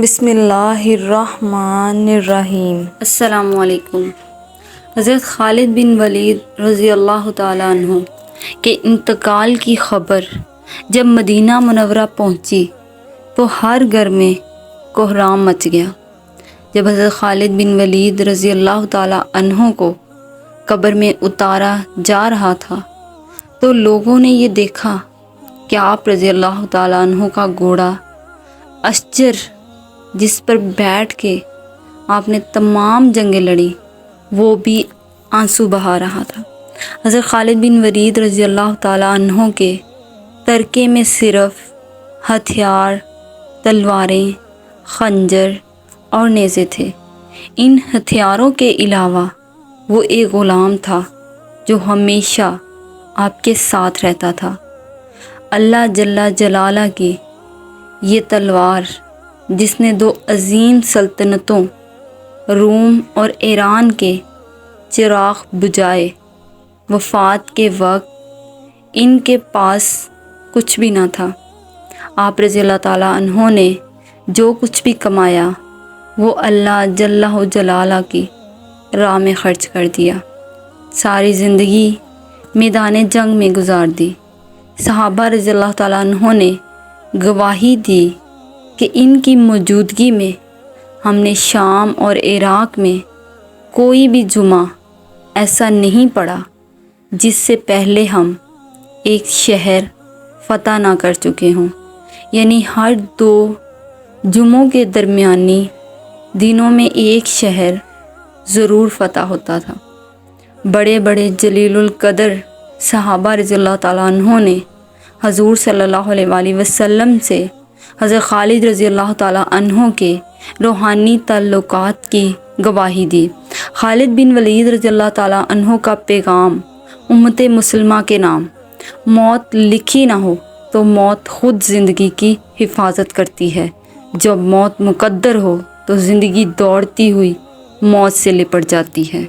بسم اللہ الرحمن الرحیم۔ السلام علیکم۔ حضرت خالد بن ولید رضی اللہ تعالیٰ عنہ کے انتقال کی خبر جب مدینہ منورہ پہنچی تو ہر گھر میں کوہرام مچ گیا۔ جب حضرت خالد بن ولید رضی اللہ تعالیٰ عنہ کو قبر میں اتارا جا رہا تھا تو لوگوں نے یہ دیکھا کہ آپ رضی اللہ تعالیٰ عنہ کا گھوڑا اشجر، جس پر بیٹھ کے آپ نے تمام جنگیں لڑی، وہ بھی آنسو بہا رہا تھا۔ حضرت خالد بن ولید رضی اللہ تعالیٰ عنہ کے ترکے میں صرف ہتھیار، تلواریں، خنجر اور نیزے تھے۔ ان ہتھیاروں کے علاوہ وہ ایک غلام تھا جو ہمیشہ آپ کے ساتھ رہتا تھا۔ اللہ جل جلالہ کی یہ تلوار، جس نے دو عظیم سلطنتوں روم اور ایران کے چراغ بجھائے، وفات کے وقت ان کے پاس کچھ بھی نہ تھا۔ آپ رضی اللہ تعالیٰ عنہ نے جو کچھ بھی کمایا وہ اللہ جل جلالہ کی راہ میں خرچ کر دیا۔ ساری زندگی میدان جنگ میں گزار دی۔ صحابہ رضی اللہ تعالیٰ عنہ نے گواہی دی کہ ان کی موجودگی میں ہم نے شام اور عراق میں کوئی بھی جمعہ ایسا نہیں پڑھا جس سے پہلے ہم ایک شہر فتح نہ کر چکے ہوں، یعنی ہر دو جمعوں کے درمیانی دنوں میں ایک شہر ضرور فتح ہوتا تھا۔ بڑے بڑے جلیل القدر صحابہ رضی اللہ تعالیٰ عنہ نے حضور صلی اللہ علیہ وآلہ وسلم سے حضرت خالد رضی اللہ تعالیٰ عنہ کے روحانی تعلقات کی گواہی دی۔ خالد بن ولید رضی اللہ تعالیٰ عنہ کا پیغام امت مسلمہ کے نام: موت لکھی نہ ہو تو موت خود زندگی کی حفاظت کرتی ہے، جب موت مقدر ہو تو زندگی دوڑتی ہوئی موت سے لپٹ جاتی ہے۔